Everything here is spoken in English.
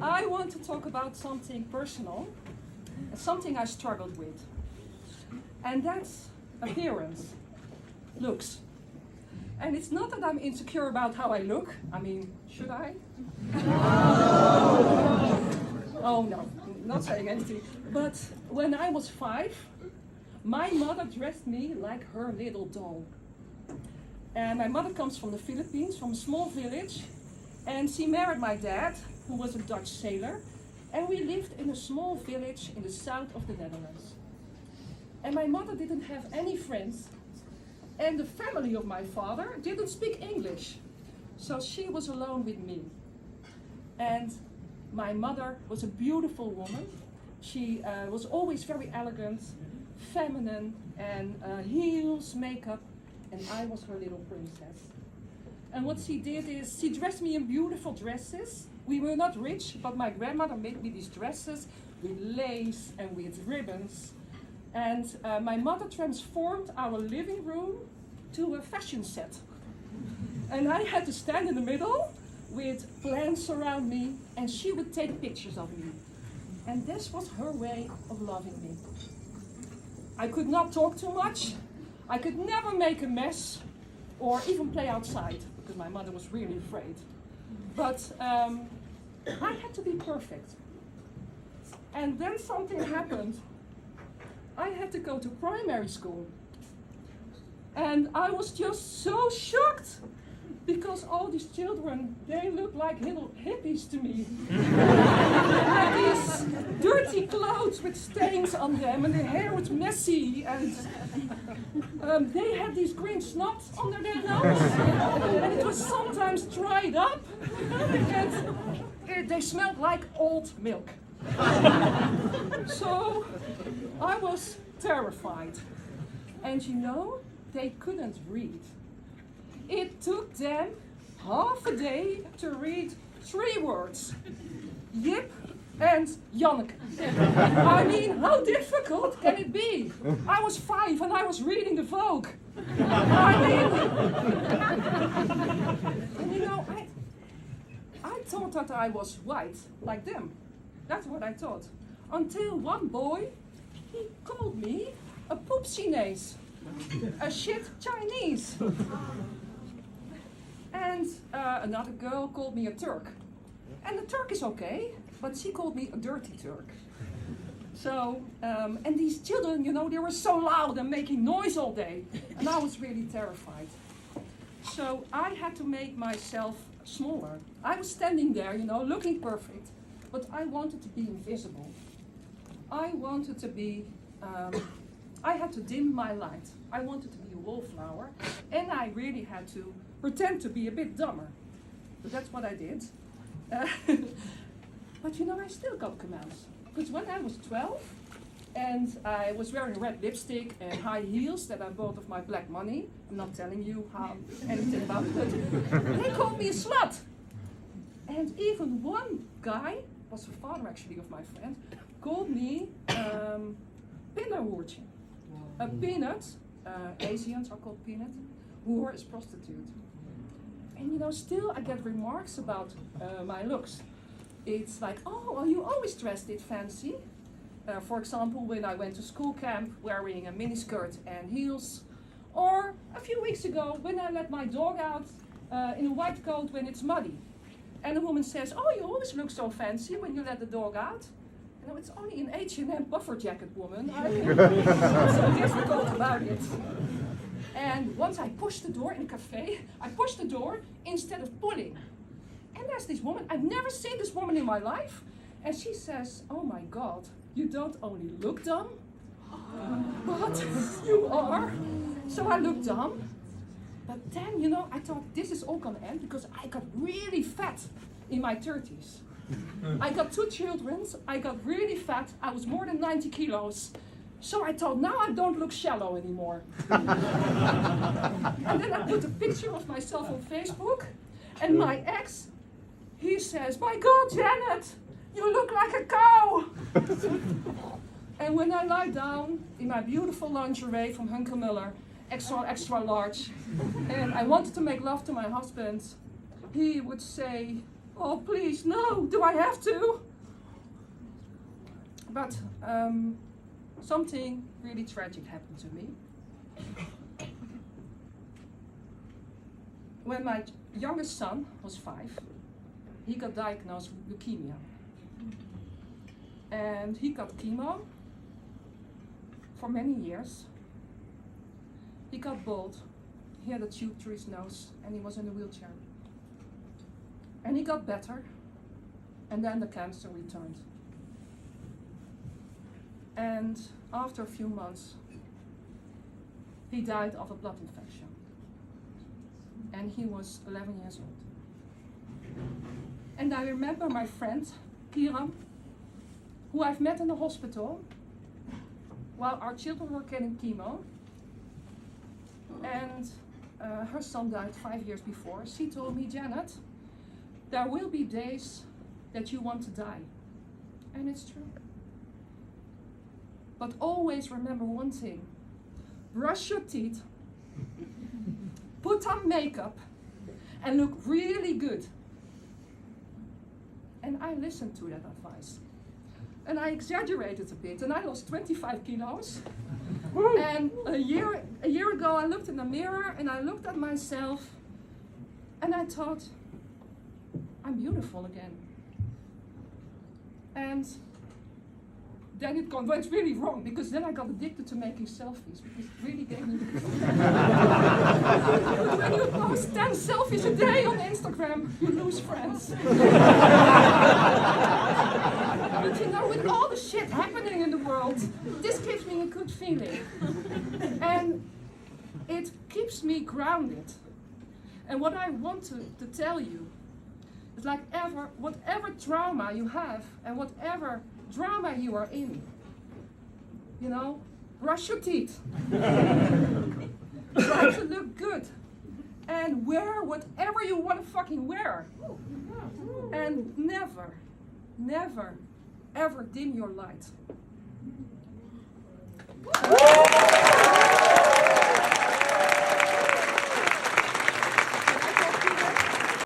I want to talk about something personal, something I struggled with. And that's appearance, looks. And it's not that I'm insecure about how I look. I mean, should I? Oh no, not saying anything. But when I was 5, my mother dressed me like her little doll. And my mother comes from the Philippines, from a small village. And she married my dad, who was a Dutch sailor. And we lived in a small village in the south of the Netherlands. And my mother didn't have any friends. And the family of my father didn't speak English. So she was alone with me. And my mother was a beautiful woman. She was always very elegant, feminine, and heels, makeup. And I was her little princess. And what she did is, she dressed me in beautiful dresses. We were not rich, but my grandmother made me these dresses with lace and with ribbons. And my mother transformed our living room to a fashion set. And I had to stand in the middle with plants around me, and she would take pictures of me. And this was her way of loving me. I could not talk too much. I could never make a mess or even play outside, because my mother was really afraid. But I had to be perfect. And then something happened. I had to go to primary school. And I was just so shocked, because all these children, they look like little hippies to me. They had these dirty clothes with stains on them, and their hair was messy, and they had these green snots under their nose, and it was sometimes dried up, and they smelled like old milk. So I was terrified. And you know, they couldn't read. It took them half a day to read 3 words. Jip and Janneke. I mean, how difficult can it be? I was 5 and I was reading the Vogue. I mean, and you know, I thought that I was white, like them. That's what I thought. Until one boy, he called me a poep Chinees, a shit Chinese. And another girl called me a Turk. And the Turk is okay, but she called me a dirty Turk. So, and these children, you know, they were so loud and making noise all day. And I was really terrified. So I had to make myself smaller. I was standing there, you know, looking perfect, but I wanted to be invisible. I wanted to be, I had to dim my light. I wanted to be a wallflower, and I really had to pretend to be a bit dumber. So that's what I did. But you know, I still got commands. Because when I was 12, and I was wearing red lipstick and high heels that I bought with my black money, I'm not telling you anything about it, but they called me a slut. And even one guy, was the father actually of my friend, called me Pinnerhoertje. A peanut, Asians are called peanut, whore is prostitute. And you know, still I get remarks about my looks. It's like, oh, well, you always dressed it fancy. For example, when I went to school camp wearing a miniskirt and heels. Or a few weeks ago when I let my dog out in a white coat when it's muddy. And a woman says, oh, you always look so fancy when you let the dog out. You know, it's only an H&M puffer jacket, woman. What's so difficult about it? And once I pushed the door in a cafe, I pushed the door instead of pulling. And there's this woman, I've never seen this woman in my life. And she says, oh my God, you don't only look dumb, but you are. So I looked dumb. But then, you know, I thought this is all gonna end because I got really fat in my 30s. I got 2 children, I got really fat, I was more than 90 kilos. So I thought, now I don't look shallow anymore. And then I put a picture of myself on Facebook, and my ex, he says, my God, Janet, you look like a cow. And when I lie down in my beautiful lingerie from Hunker Miller, extra, extra large, and I wanted to make love to my husband, he would say, Oh, please, no, do I have to? But something really tragic happened to me. When my youngest son was 5, he got diagnosed with leukemia. And he got chemo for many years. He got bald, he had a tube through his nose, and he was in a wheelchair. And he got better, and then the cancer returned. And after a few months, he died of a blood infection. And he was 11 years old. And I remember my friend, Kiram, who I've met in the hospital while our children were getting chemo. And her son died 5 years before. She told me, Janet, there will be days that you want to die. And it's true. But always remember one thing. Brush your teeth, put on makeup, and look really good. And I listened to that advice. And I exaggerated a bit, and I lost 25 kilos. And a year ago, I looked in the mirror, and I looked at myself, and I thought, I'm beautiful again. And then it went really wrong, because then I got addicted to making selfies, because it really gave me But when you post 10 selfies a day on Instagram, you lose friends. But you know, with all the shit happening in the world, this gives me a good feeling. And it keeps me grounded. And what I want to tell you is, like, whatever trauma you have and whatever drama you are in, you know, brush your teeth. Try to look good. And wear whatever you want to fucking wear. And never, never, ever dim your light.